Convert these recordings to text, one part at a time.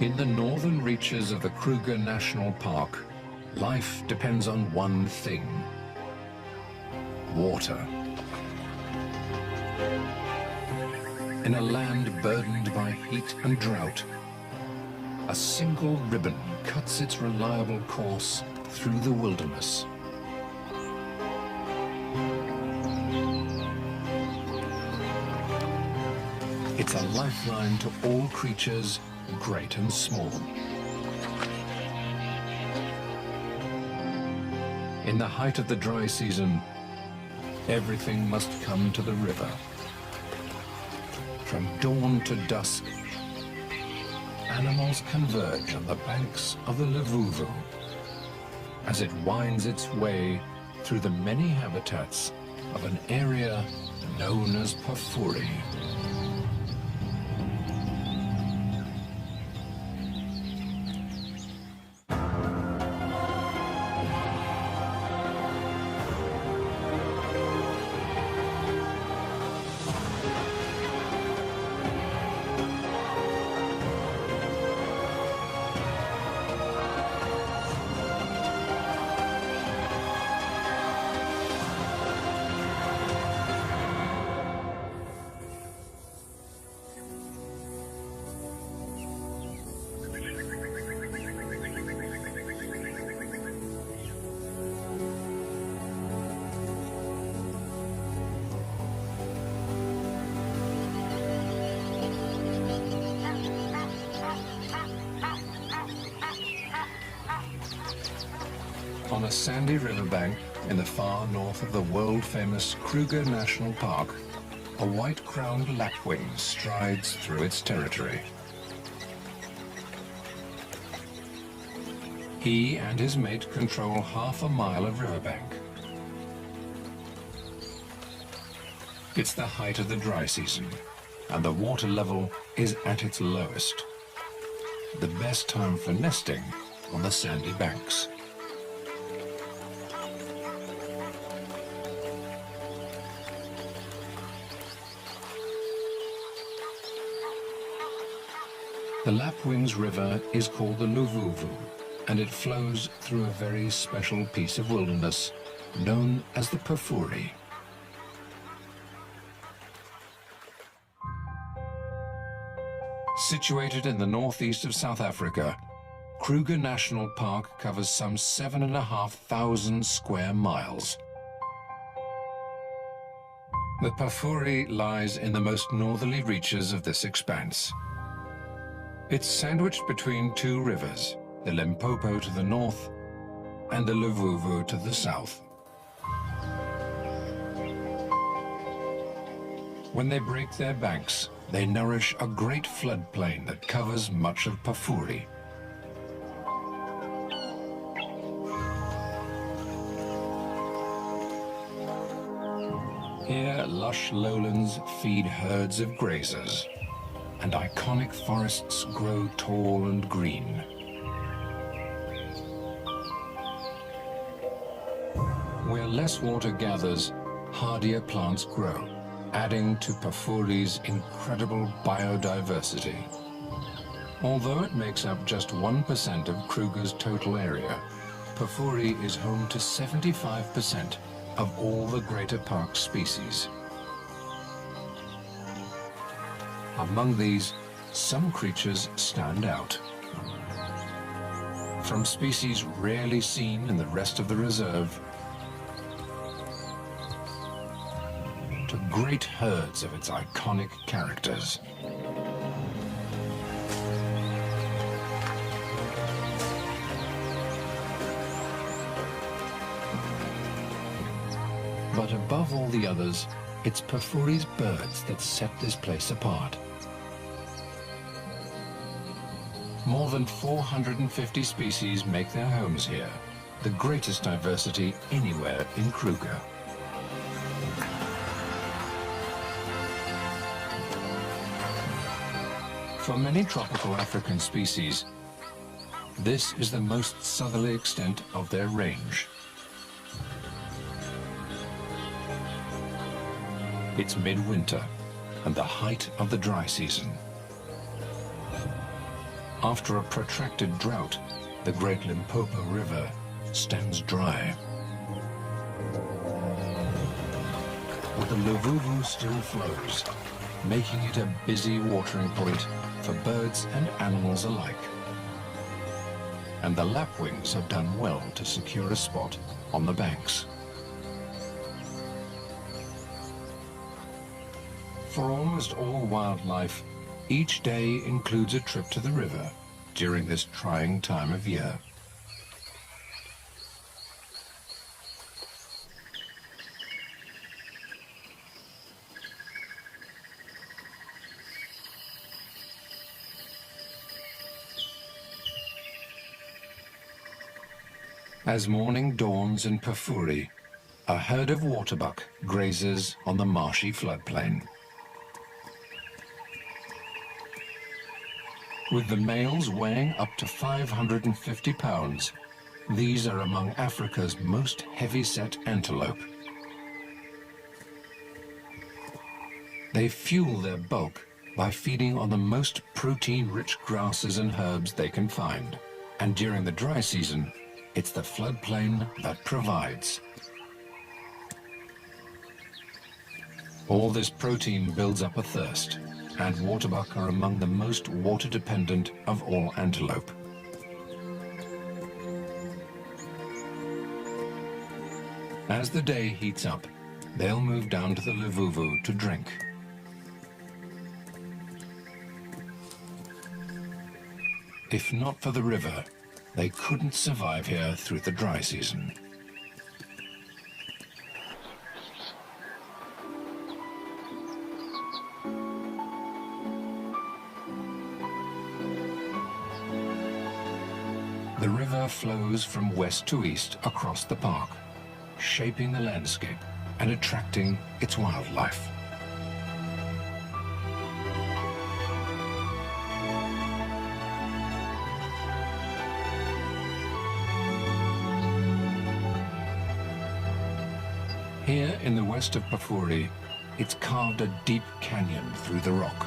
In the northern reaches of the Kruger National Park, life depends on one thing: water. In a land burdened by heat and drought, a single ribbon cuts its reliable course through the wilderness. It's a lifeline to all creatures, great and small. In the height of the dry season, everything must come to the river. From dawn to dusk, animals converge on the banks of the Luvuvu as it winds its way through the many habitats of an area known as Pafuri. On a sandy riverbank in the far north of the world-famous Kruger National Park, a white-crowned lapwing strides through its territory. He and his mate control half a mile of riverbank. It's the height of the dry season, and the water level is at its lowest. The best time for nesting on the sandy banks. The Lapwings River is called the Luvuvu, and it flows through a very special piece of wilderness known as the Pafuri. Situated in the northeast of South Africa, Kruger National Park covers some 7,500 square miles. The Pafuri lies in the most northerly reaches of this expanse. It's sandwiched between two rivers, the Limpopo to the north and the Luvuvu to the south. When they break their banks, they nourish a great floodplain that covers much of Pafuri. Here, lush lowlands feed herds of grazers, and iconic forests grow tall and green. Where less water gathers, hardier plants grow, adding to Pafuri's incredible biodiversity. Although it makes up just 1% of Kruger's total area, Pafuri is home to 75% of all the greater park species. Among these, some creatures stand out. From species rarely seen in the rest of the reserve, to great herds of its iconic characters. But above all the others, it's Pafuri's birds that set this place apart. More than 450 species make their homes here, the greatest diversity anywhere in Kruger. For many tropical African species, this is the most southerly extent of their range. It's midwinter and the height of the dry season. After a protracted drought, the Great Limpopo River stands dry. But the Luvuvu still flows, making it a busy watering point for birds and animals alike. And the lapwings have done well to secure a spot on the banks. For almost all wildlife, each day includes a trip to the river during this trying time of year. As morning dawns in Pafuri, a herd of waterbuck grazes on the marshy floodplain. With the males weighing up to 550 pounds, these are among Africa's most heavy-set antelope. They fuel their bulk by feeding on the most protein-rich grasses and herbs they can find. And during the dry season, it's the floodplain that provides. All this protein builds up a thirst, and waterbuck are among the most water-dependent of all antelope. As the day heats up, they'll move down to the Luvuvu to drink. If not for the river, they couldn't survive here through the dry season. The river flows from west to east across the park, shaping the landscape and attracting its wildlife. Here in the west of Pafuri, it's carved a deep canyon through the rock.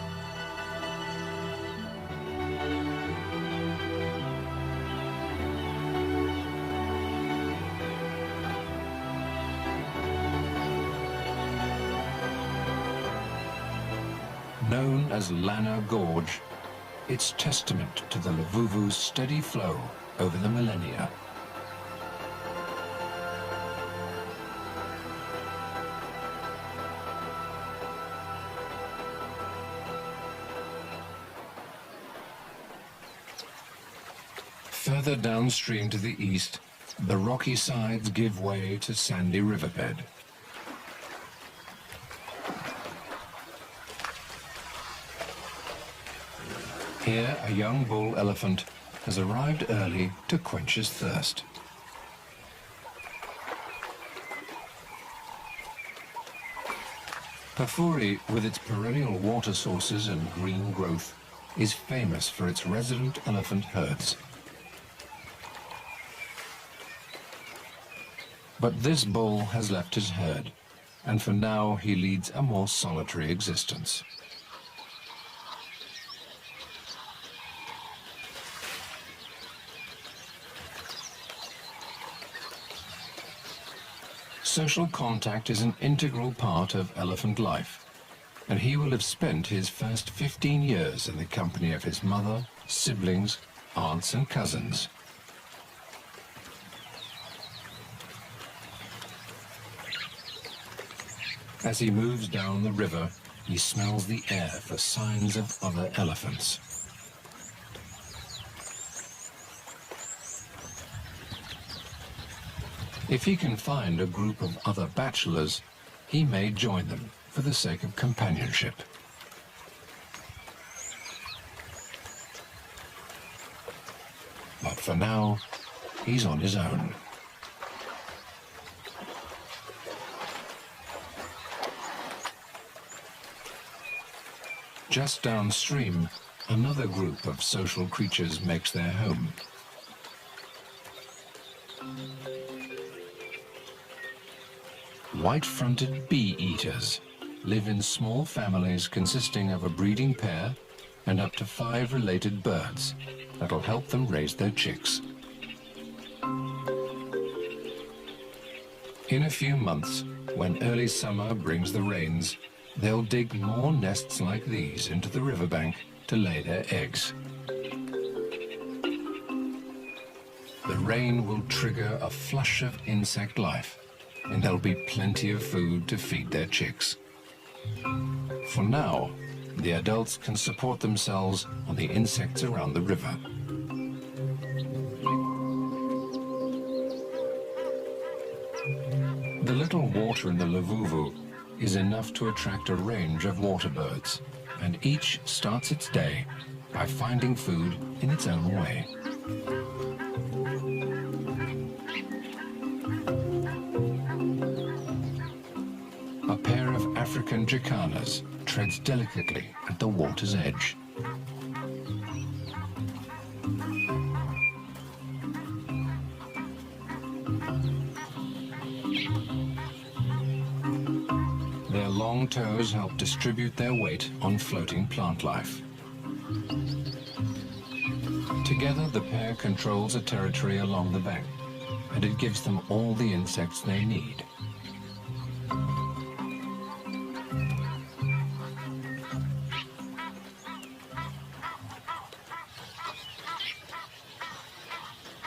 Known as Lana Gorge, it's testament to the Luvuvu's steady flow over the millennia. Further downstream to the east, the rocky sides give way to sandy riverbed. Here, a young bull elephant has arrived early to quench his thirst. Pafuri, with its perennial water sources and green growth, is famous for its resident elephant herds. But this bull has left his herd, and for now he leads a more solitary existence. Social contact is an integral part of elephant life, and he will have spent his first 15 years in the company of his mother, siblings, aunts and cousins. As he moves down the river, he smells the air for signs of other elephants. If he can find a group of other bachelors, he may join them for the sake of companionship. But for now, he's on his own. Just downstream, another group of social creatures makes their home. White-fronted bee-eaters live in small families consisting of a breeding pair, and up to 5 related birds that'll help them raise their chicks. In a few months, when early summer brings the rains, they'll dig more nests like these into the riverbank to lay their eggs. The rain will trigger a flush of insect life, and there'll be plenty of food to feed their chicks. For now, the adults can support themselves on the insects around the river. The little water in the Lavuvu is enough to attract a range of water birds, and each starts its day by finding food in its own way. A pair of African jacanas treads delicately at the water's edge. Their long toes help distribute their weight on floating plant life. Together, the pair controls a territory along the bank, and it gives them all the insects they need.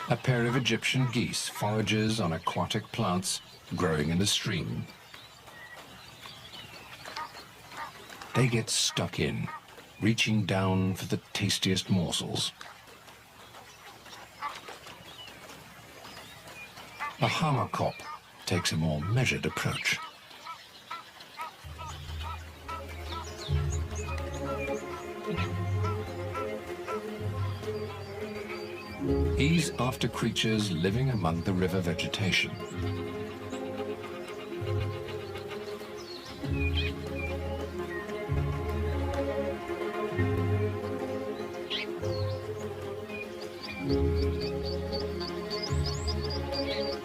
A pair of Egyptian geese forages on aquatic plants growing in the stream. They get stuck in, reaching down for the tastiest morsels. A hammerkop takes a more measured approach. He's after creatures living among the river vegetation.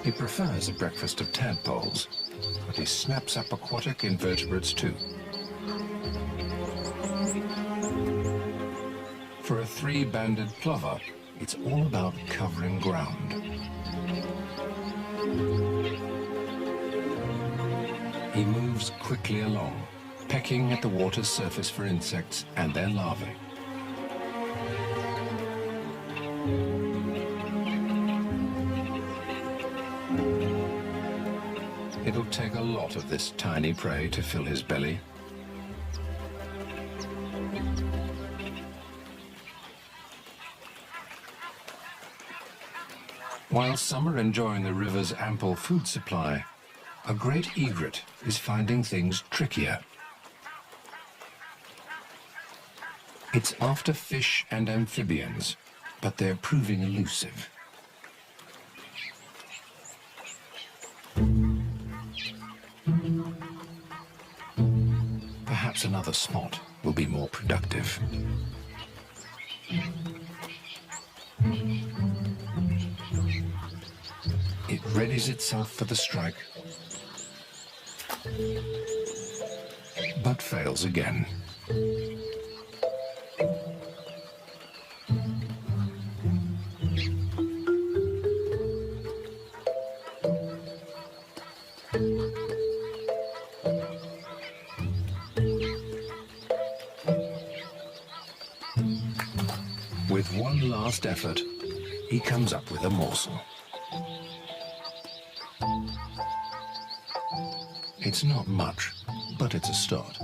He prefers a breakfast of tadpoles, but he snaps up aquatic invertebrates too. For a 3-banded plover, it's all about covering ground. He moves quickly along, pecking at the water's surface for insects and their larvae. It'll take a lot of this tiny prey to fill his belly. While some are enjoying the river's ample food supply, a great egret is finding things trickier. It's after fish and amphibians, but they're proving elusive. Perhaps another spot will be more productive. It readies itself for the strike, but fails again. With one last effort, he comes up with a morsel. It's not much, but it's a start.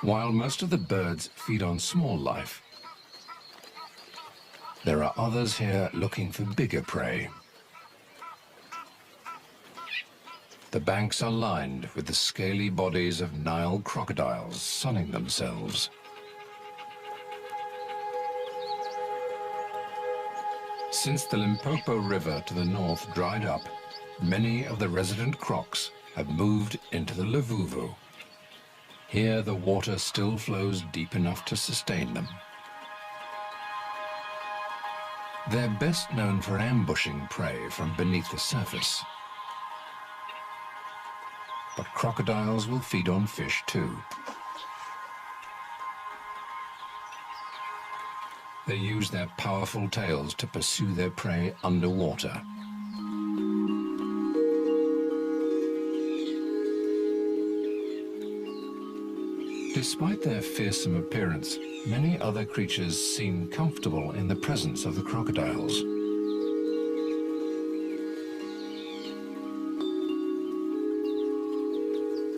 While most of the birds feed on small life, there are others here looking for bigger prey. The banks are lined with the scaly bodies of Nile crocodiles sunning themselves. Since the Limpopo River to the north dried up, many of the resident crocs have moved into the Lavuvu. Here the water still flows deep enough to sustain them. They're best known for ambushing prey from beneath the surface. but crocodiles will feed on fish too. They use their powerful tails to pursue their prey underwater. Despite their fearsome appearance, many other creatures seem comfortable in the presence of the crocodiles.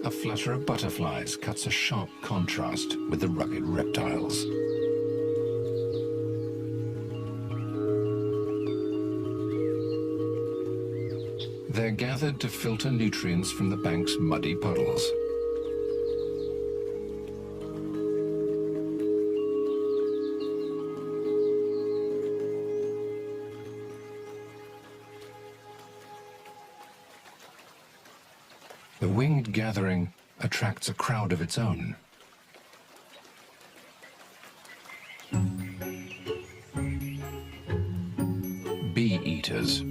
A flutter of butterflies cuts a sharp contrast with the rugged reptiles. They're gathered to filter nutrients from the bank's muddy puddles. The winged gathering attracts a crowd of its own. Bee eaters.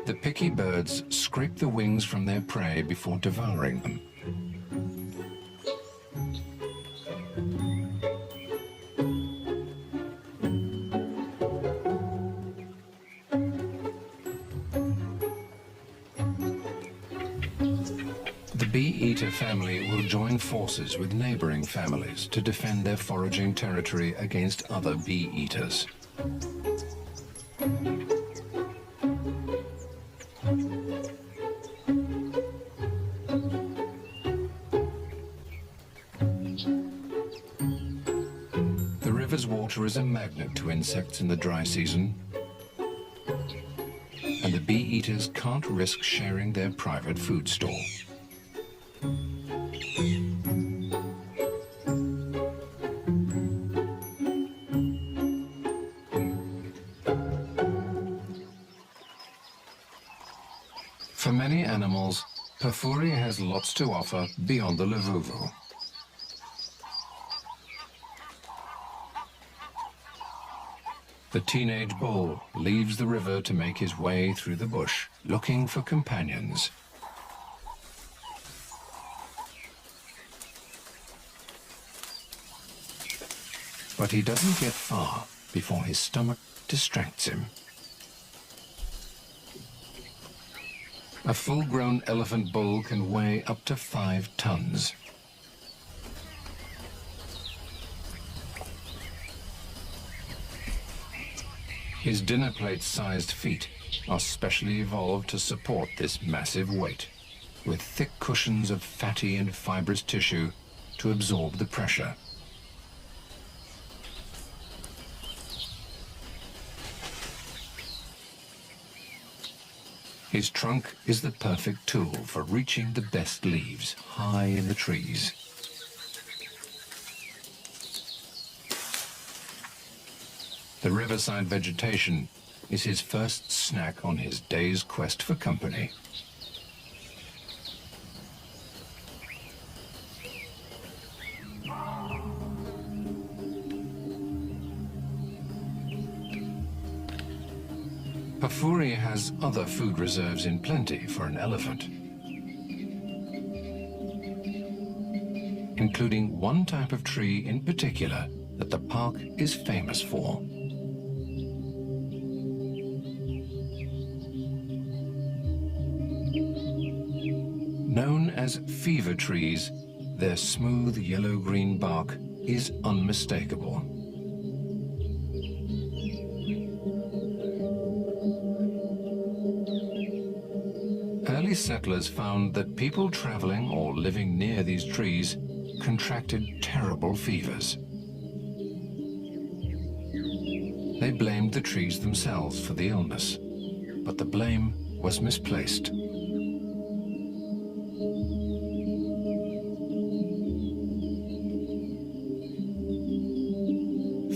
The picky birds scrape the wings from their prey before devouring them. The bee-eater family will join forces with neighboring families to defend their foraging territory against other bee-eaters. The river's water is a magnet to insects in the dry season, and the bee-eaters can't risk sharing their private food store. For many animals, Porphyria has lots to offer beyond the Lavuvu. The teenage bull leaves the river to make his way through the bush, looking for companions. But he doesn't get far before his stomach distracts him. A full-grown elephant bull can weigh up to 5 tons. His dinner plate-sized feet are specially evolved to support this massive weight, with thick cushions of fatty and fibrous tissue to absorb the pressure. His trunk is the perfect tool for reaching the best leaves high in the trees. The riverside vegetation is his first snack on his day's quest for company. Porphyria has other food reserves in plenty for an elephant, including one type of tree in particular that the park is famous for. Known as fever trees, their smooth yellow-green bark is unmistakable. Early settlers found that people traveling or living near these trees contracted terrible fevers. They blamed the trees themselves for the illness, but the blame was misplaced.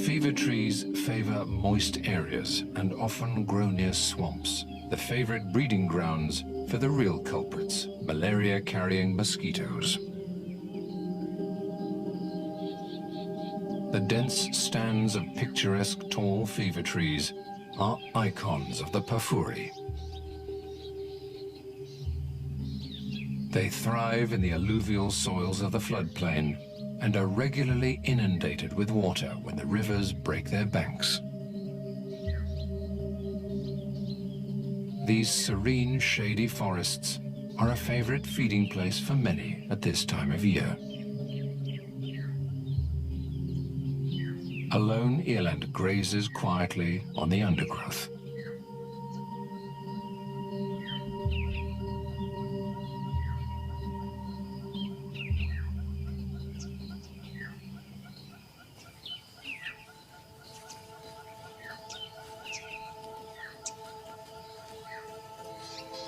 Fever trees favor moist areas and often grow near swamps, the favorite breeding grounds for the real culprits, malaria-carrying mosquitoes. The dense stands of picturesque tall fever trees are icons of the Pafuri. They thrive in the alluvial soils of the floodplain and are regularly inundated with water when the rivers break their banks. These serene, shady forests are a favorite feeding place for many at this time of year. A lone eland grazes quietly on the undergrowth.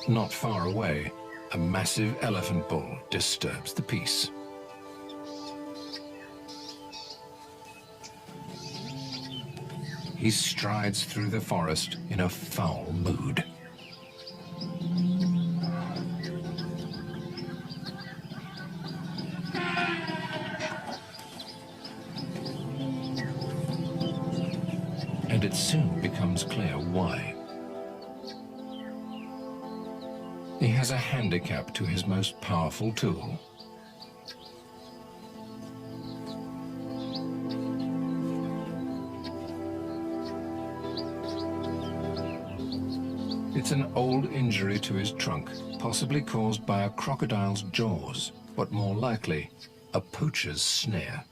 Not far away, a massive elephant bull disturbs the peace. He strides through the forest in a foul mood. And it soon becomes clear why. He has a handicap to his most powerful tool. It's an old injury to his trunk, possibly caused by a crocodile's jaws, but more likely, a poacher's snare.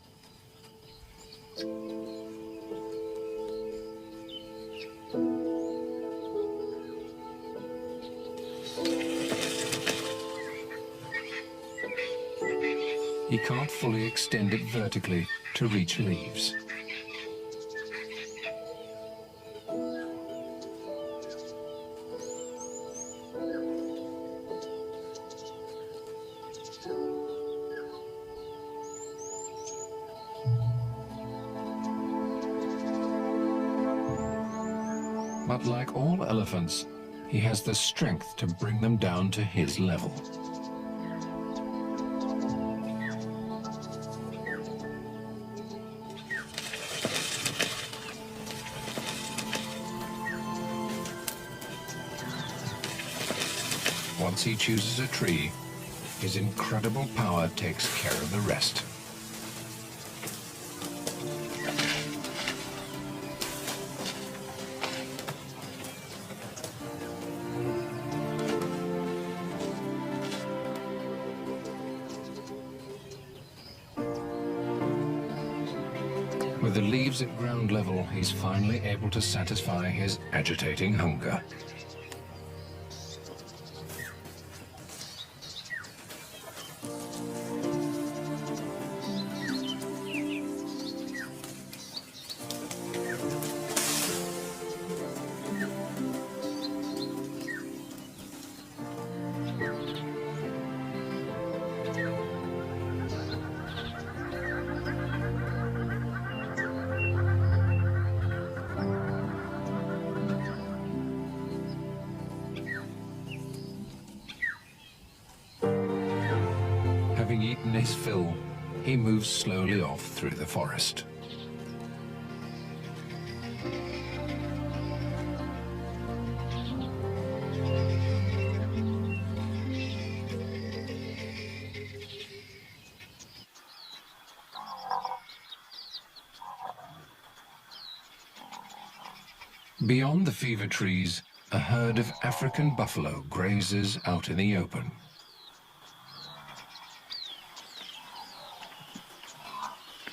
He can't fully extend it vertically to reach leaves. But like all elephants, he has the strength to bring them down to his level. Once he chooses a tree, his incredible power takes care of the rest. With the leaves at ground level, he's finally able to satisfy his agitating hunger. Having eaten his fill, he moves slowly off through the forest. Beyond the fever trees, a herd of African buffalo grazes out in the open.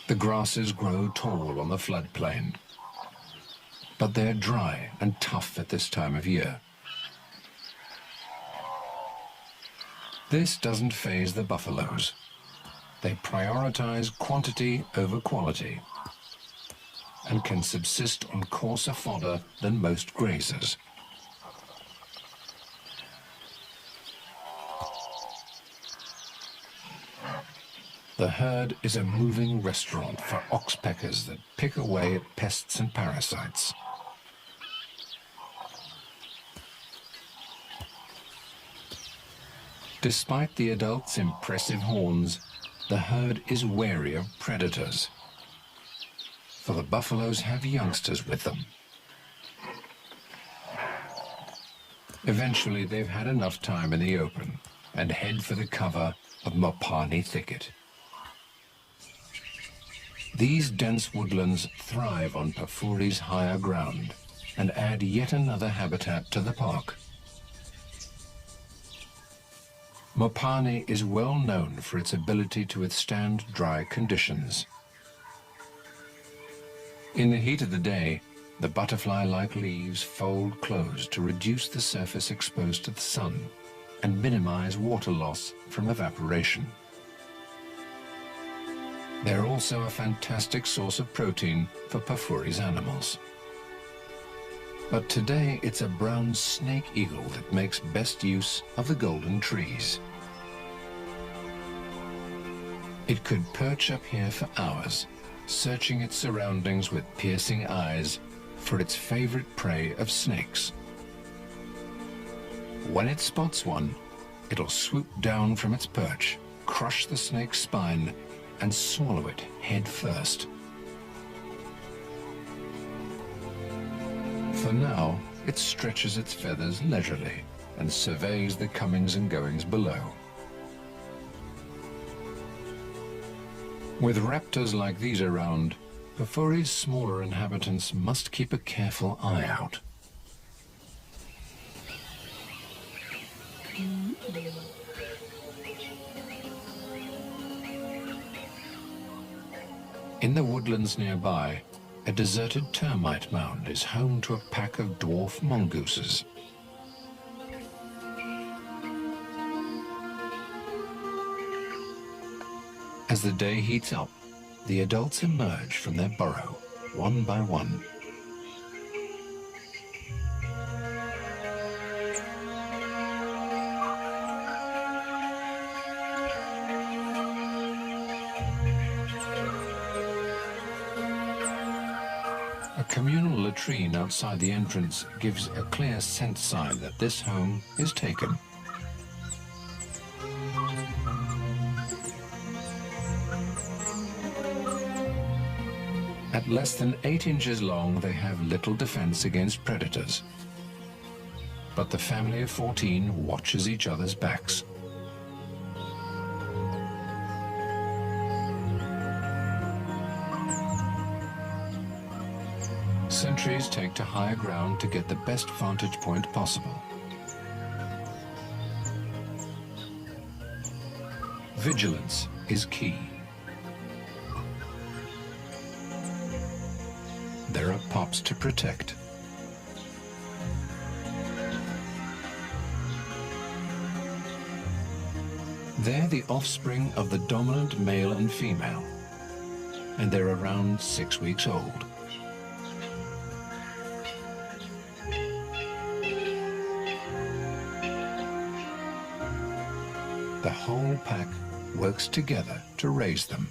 The grasses grow tall on the floodplain, but they're dry and tough at this time of year. This doesn't faze the buffaloes. They prioritize quantity over quality and can subsist on coarser fodder than most grazers. The herd is a moving restaurant for oxpeckers that pick away at pests and parasites. Despite the adults' impressive horns, the herd is wary of predators, for the buffaloes have youngsters with them. Eventually, they've had enough time in the open and head for the cover of Mopani thicket. These dense woodlands thrive on Pafuri's higher ground and add yet another habitat to the park. Mopani is well known for its ability to withstand dry conditions. In the heat of the day, the butterfly-like leaves fold closed to reduce the surface exposed to the sun and minimize water loss from evaporation. They're also a fantastic source of protein for Pafuri's animals. But today it's a brown snake eagle that makes best use of the golden trees. It could perch up here for hours, searching its surroundings with piercing eyes for its favorite prey of snakes. When it spots one, it'll swoop down from its perch, crush the snake's spine, and swallow it head first. For now, it stretches its feathers leisurely and surveys the comings and goings below. With raptors like these around, Pafuri's smaller inhabitants must keep a careful eye out. In the woodlands nearby, a deserted termite mound is home to a pack of dwarf mongooses. As the day heats up, the adults emerge from their burrow, one by one. A communal latrine outside the entrance gives a clear scent sign that this home is taken. At less than 8 inches long, they have little defense against predators. But the family of 14 watches each other's backs. Sentries take to higher ground to get the best vantage point possible. Vigilance is key. There are pups to protect. They're the offspring of the dominant male and female, and they're around 6 weeks old. The whole pack works together to raise them.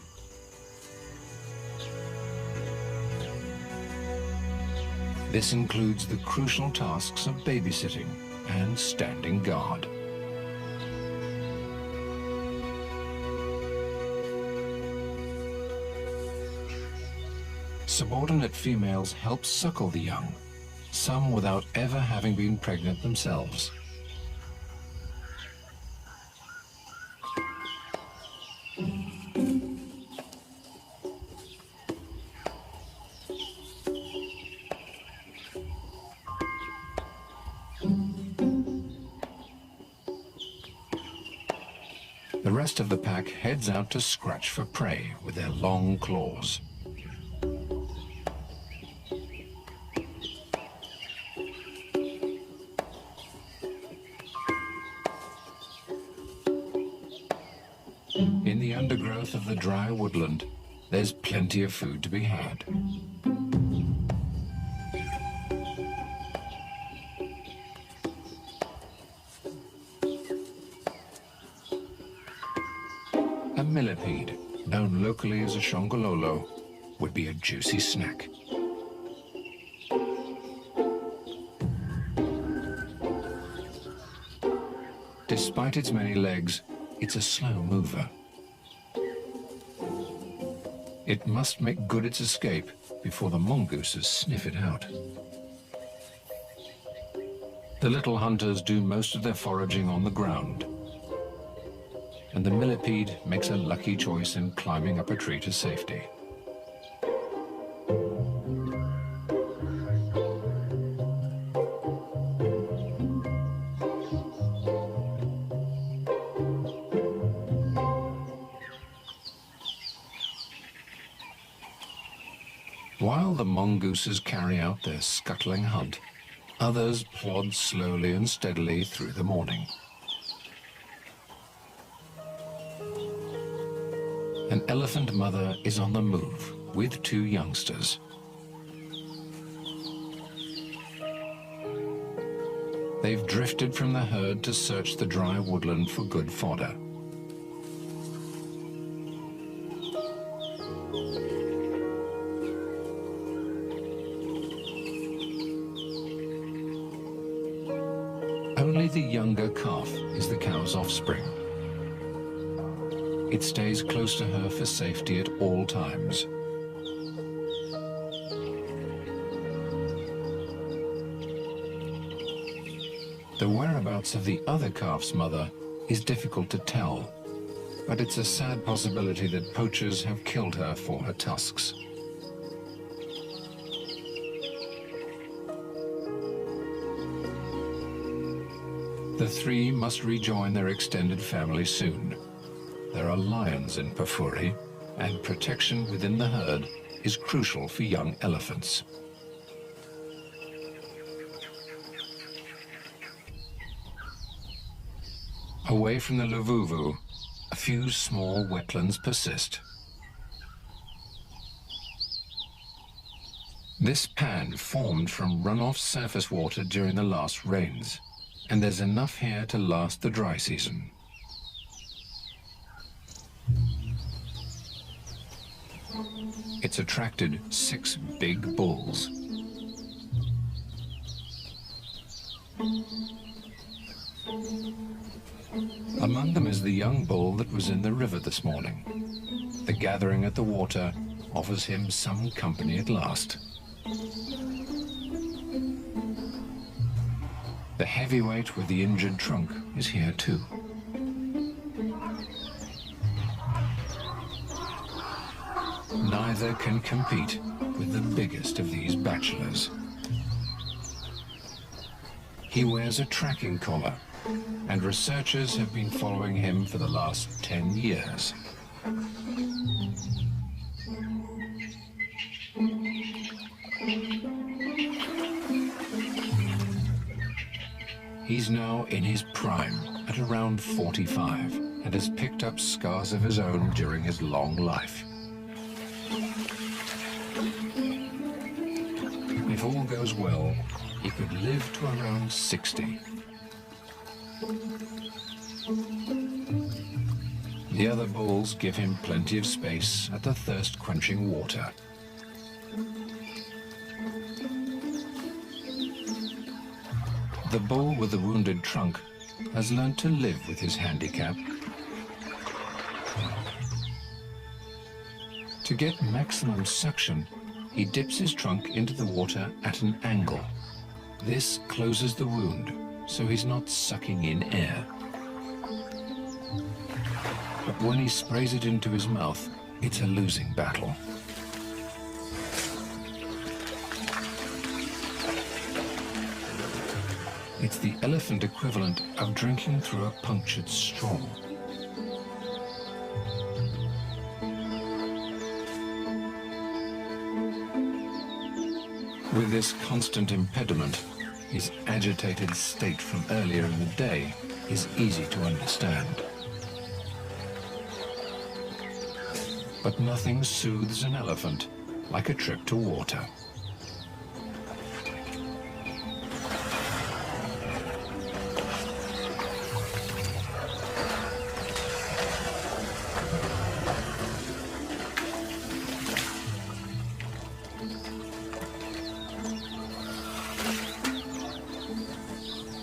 This includes the crucial tasks of babysitting and standing guard. Subordinate females help suckle the young, some without ever having been pregnant themselves. The rest of the pack heads out to scratch for prey with their long claws. In the undergrowth of the dry woodland, there's plenty of food to be had. A millipede, known locally as a shongololo, would be a juicy snack. Despite its many legs, it's a slow mover. It must make good its escape before the mongooses sniff it out. The little hunters do most of their foraging on the ground, and the millipede makes a lucky choice in climbing up a tree to safety. While the mongooses carry out their scuttling hunt, others plod slowly and steadily through the morning. An elephant mother is on the move with 2 youngsters. They've drifted from the herd to search the dry woodland for good fodder. Only the younger calf is the cow's offspring. It stays close to her for safety at all times. The whereabouts of the other calf's mother is difficult to tell, but it's a sad possibility that poachers have killed her for her tusks. The 3 must rejoin their extended family soon. There are lions in Pafuri, and protection within the herd is crucial for young elephants. Away from the Luvuvu, a few small wetlands persist. This pan formed from runoff surface water during the last rains, and there's enough here to last the dry season. It's attracted 6 big bulls. Among them is the young bull that was in the river this morning. The gathering at the water offers him some company at last. The heavyweight with the injured trunk is here too. Neither can compete with the biggest of these bachelors. He wears a tracking collar, and researchers have been following him for the last 10 years. He's now in his prime, at around 45, and has picked up scars of his own during his long life. If all goes well, he could live to around 60. The other bulls give him plenty of space at the thirst-quenching water. The bull with the wounded trunk has learned to live with his handicap. To get maximum suction, he dips his trunk into the water at an angle. This closes the wound, so he's not sucking in air. But when he sprays it into his mouth, it's a losing battle. It's the elephant equivalent of drinking through a punctured straw. With this constant impediment, his agitated state from earlier in the day is easy to understand. But nothing soothes an elephant like a trip to water.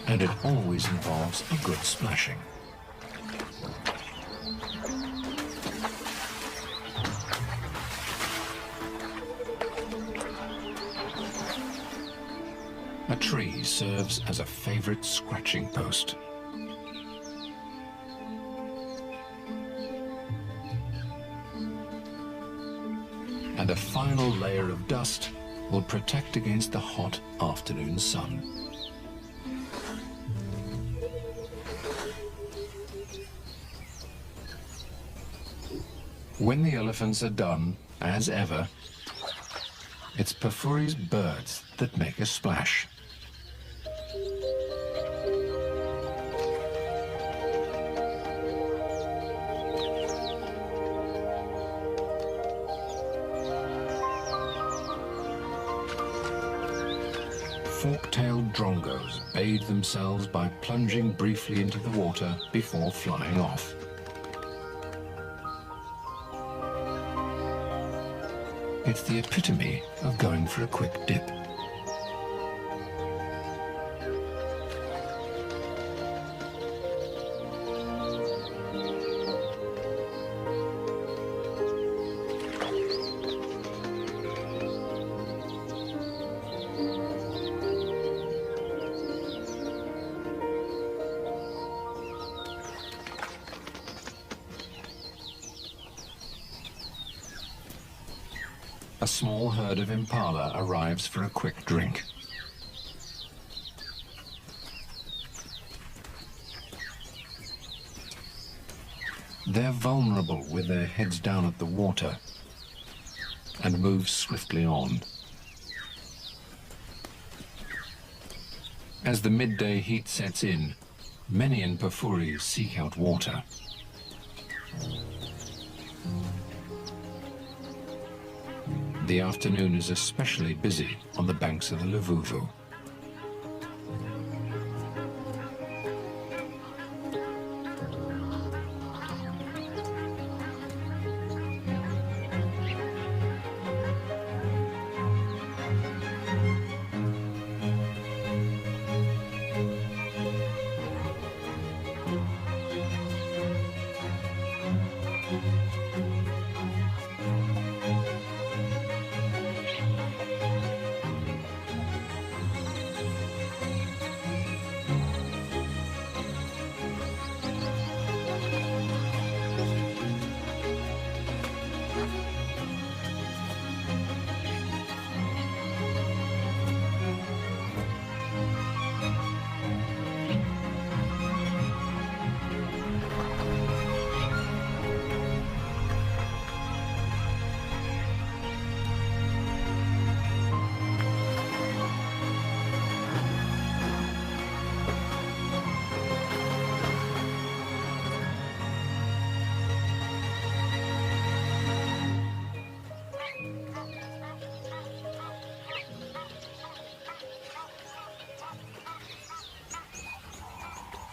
And it always involves a good splashing. A tree serves as a favorite scratching post. And a final layer of dust will protect against the hot afternoon sun. When the elephants are done, as ever, it's Pafuri's birds that make a splash. Fork-tailed drongos bathe themselves by plunging briefly into the water before flying off. It's the epitome of going for a quick dip. A small herd of impala arrives for a quick drink. They're vulnerable with their heads down at the water and move swiftly on. As the midday heat sets in, many in Pafuri seek out water. The afternoon is especially busy on the banks of the Luvuvu.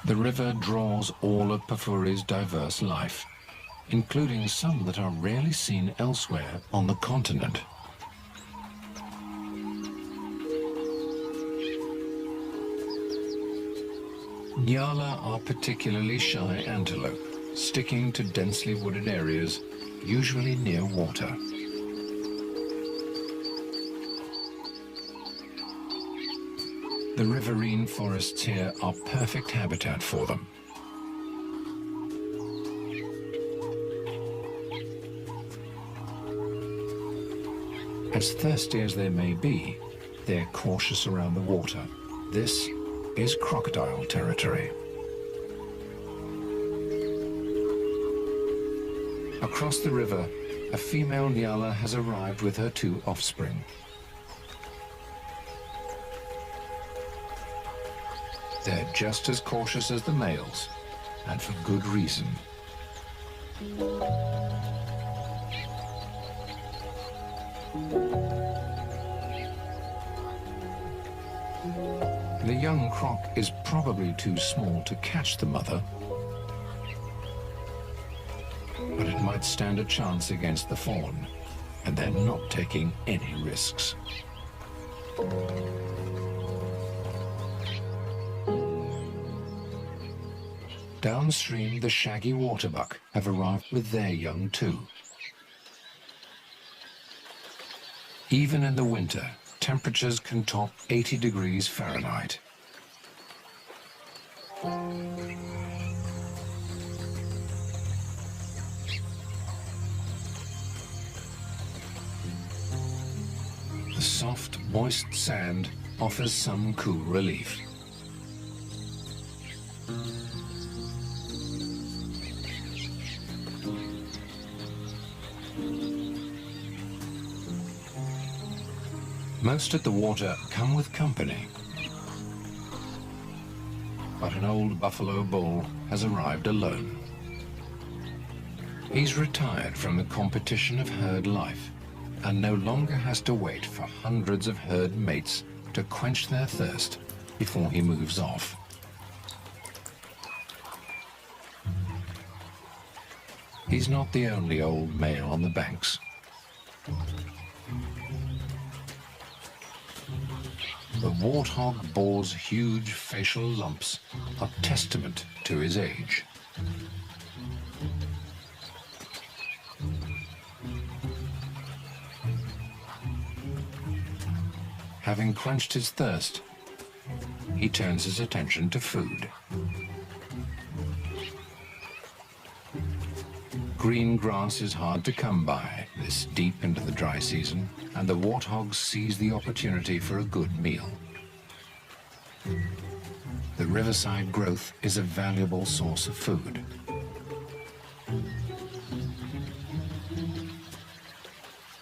The river draws all of Pafuri's diverse life, including some that are rarely seen elsewhere on the continent. Nyala are particularly shy antelope, sticking to densely wooded areas, usually near water. The riverine forests here are perfect habitat for them. As thirsty as they may be, they're cautious around the water. This is crocodile territory. Across the river, a female Nyala has arrived with her 2 offspring. They're just as cautious as the males, and for good reason. The young croc is probably too small to catch the mother, but it might stand a chance against the fawn, and they're not taking any risks. Downstream, the shaggy waterbuck have arrived with their young too. Even in the winter, temperatures can top 80 degrees Fahrenheit. The soft, moist sand offers some cool relief. Most of the water come with company, but an old buffalo bull has arrived alone. He's retired from the competition of herd life and no longer has to wait for hundreds of herd mates to quench their thirst before he moves off. He's not the only old male on the banks. The warthog boar's huge facial lumps are testament to his age. Having quenched his thirst, he turns his attention to food. Green grass is hard to come by this deep into the dry season, and the warthog sees the opportunity for a good meal. The riverside growth is a valuable source of food.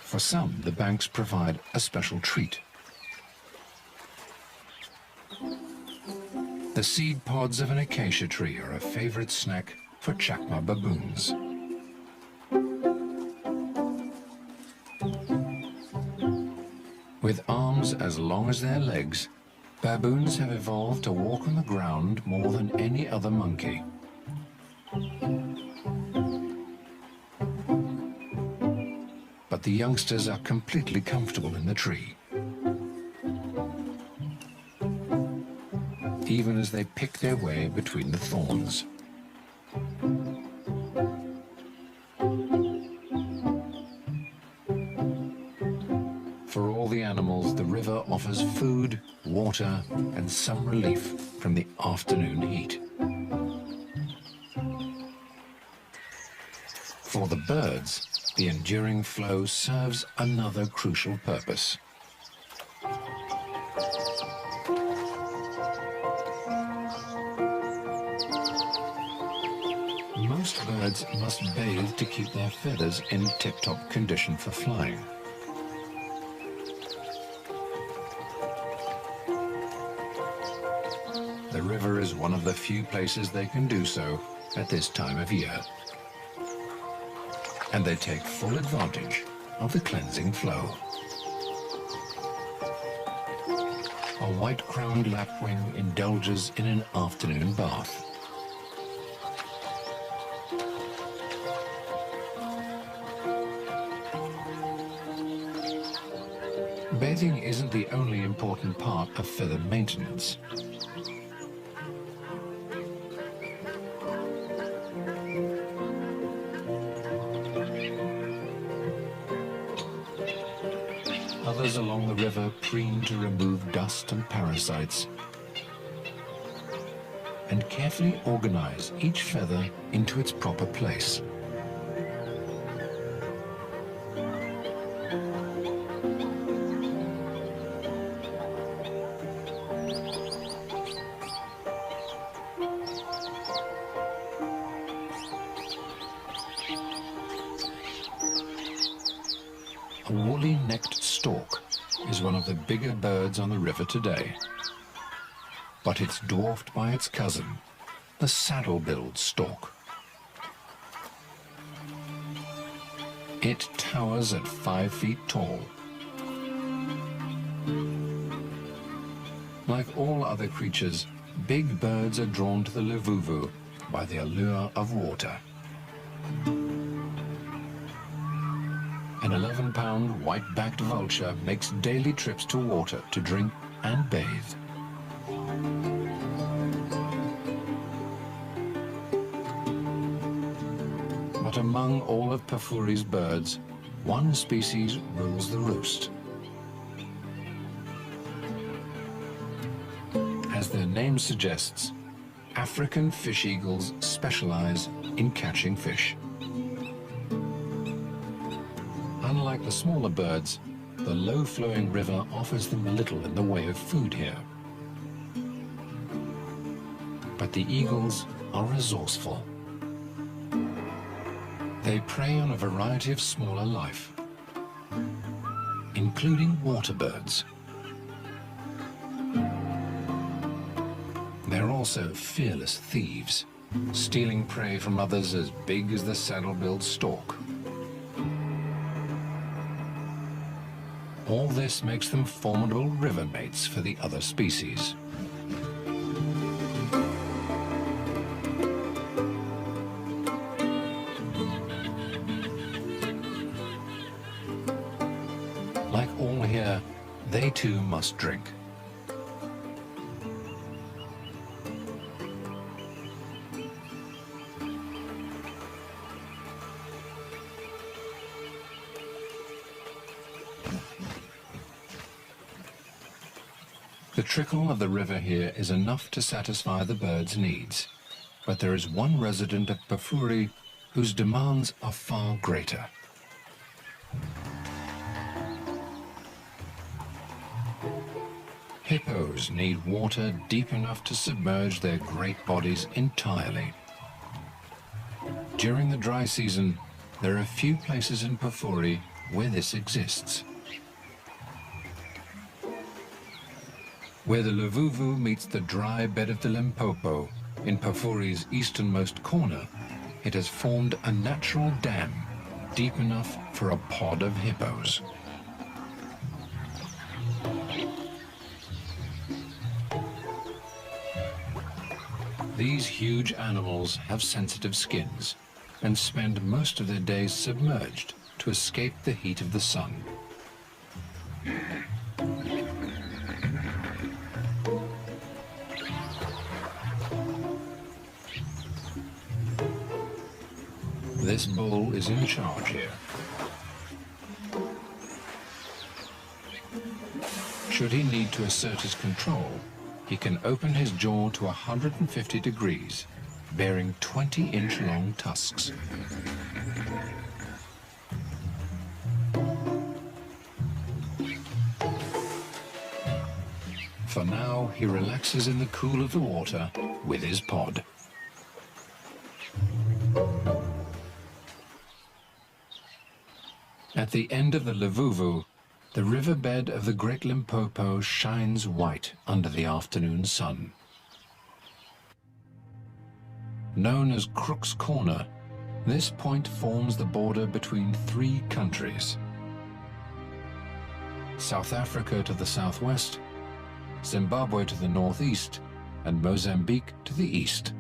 For some, the banks provide a special treat. The seed pods of an acacia tree are a favorite snack for chacma baboons. With arms as long as their legs, baboons have evolved to walk on the ground more than any other monkey. But the youngsters are completely comfortable in the tree, even as they pick their way between the thorns. For all the animals, the river offers food, water, and some relief from the afternoon heat. For the birds, the enduring flow serves another crucial purpose. Most birds must bathe to keep their feathers in tip-top condition for flying. The river is one of the few places they can do so at this time of year. And they take full advantage of the cleansing flow. A white-crowned lapwing indulges in an afternoon bath. Bathing isn't the only important part of feather maintenance. Others along the river preen to remove dust and parasites and carefully organize each feather into its proper place. A woolly-necked stork is one of the bigger birds on the river today, but it's dwarfed by its cousin, the saddle-billed stork. It towers at 5 feet tall. Like all other creatures, big birds are drawn to the Levuvu by the allure of water. An 11-pound white-backed vulture makes daily trips to water to drink and bathe. But among all of Pafuri's birds, one species rules the roost. As their name suggests, African fish eagles specialize in catching fish. Unlike the smaller birds, the low-flowing river offers them little in the way of food here. But the eagles are resourceful. They prey on a variety of smaller life, including water birds. They're also fearless thieves, stealing prey from others as big as the saddle-billed stork. All this makes them formidable river mates for the other species. Like all here, they too must drink. The trickle of the river here is enough to satisfy the birds' needs, but there is one resident of Pafuri whose demands are far greater. Hippos need water deep enough to submerge their great bodies entirely. During the dry season, there are few places in Pafuri where this exists. Where the Luvuvu meets the dry bed of the Limpopo, in Pafuri's easternmost corner, it has formed a natural dam deep enough for a pod of hippos. These huge animals have sensitive skins and spend most of their days submerged to escape the heat of the sun. This bull is in charge here. Should he need to assert his control, he can open his jaw to 150 degrees, bearing 20-inch long tusks. For now, he relaxes in the cool of the water with his pod. At the end of the Luvuvu, the riverbed of the Great Limpopo shines white under the afternoon sun. Known as Crook's Corner, this point forms the border between three countries: South Africa to the southwest, Zimbabwe to the northeast, and Mozambique to the east.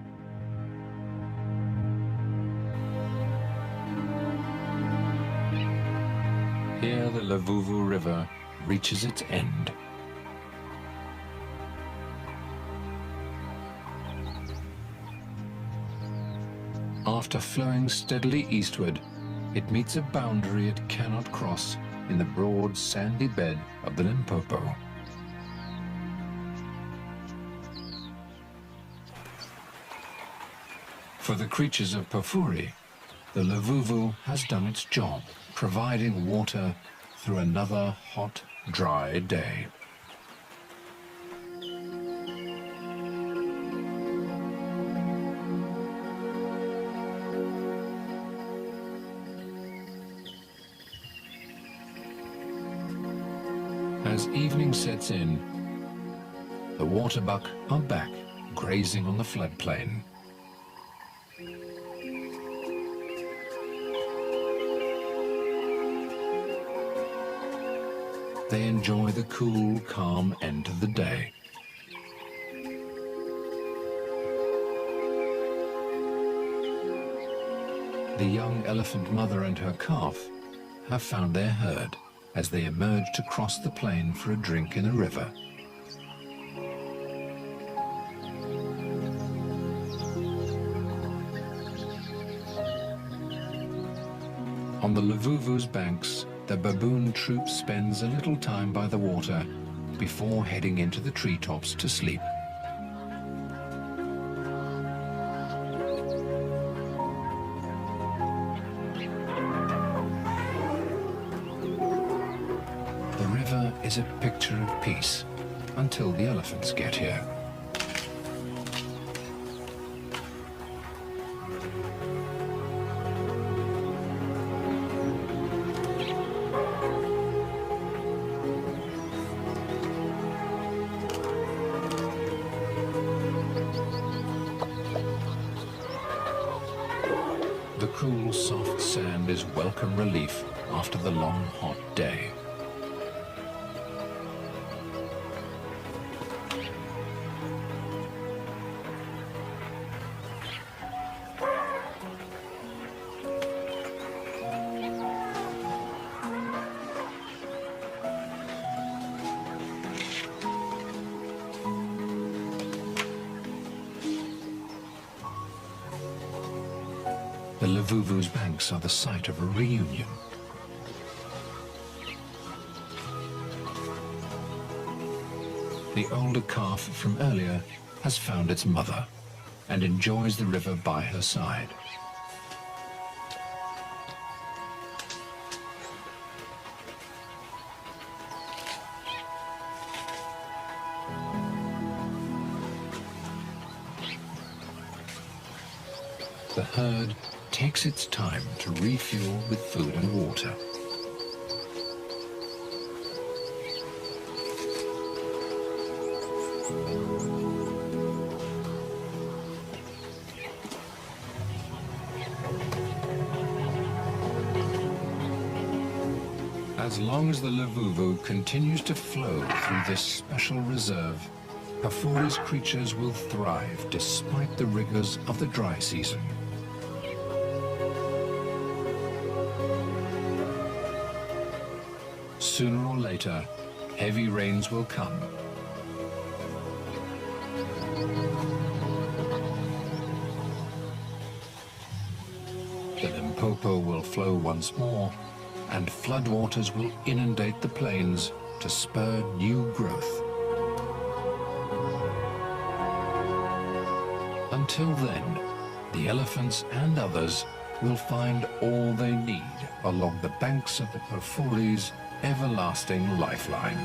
Here the Luvuvu River reaches its end. After flowing steadily eastward, it meets a boundary it cannot cross in the broad sandy bed of the Limpopo. For the creatures of Pafuri, the Luvuvu has done its job, providing water through another hot, dry day. As evening sets in, the waterbuck are back, grazing on the floodplain. They enjoy the cool, calm end of the day. The young elephant mother and her calf have found their herd as they emerge to cross the plain for a drink in the river. On the Luvuvu's banks, the baboon troop spends a little time by the water before heading into the treetops to sleep. is a picture of peace until the elephants get here. The cool, soft sand is welcome relief after the long, hot day. The Lavuvu's banks are the site of a reunion. The older calf from earlier has found its mother and enjoys the river by her side. The herd takes its time to refuel with food and water. As long as the Lavuvu continues to flow through this special reserve, Pafuri's creatures will thrive despite the rigors of the dry season. Sooner or later, heavy rains will come. The Limpopo will flow once more, and floodwaters will inundate the plains to spur new growth. Until then, the elephants and others will find all they need along the banks of the Pafuri's everlasting lifeline.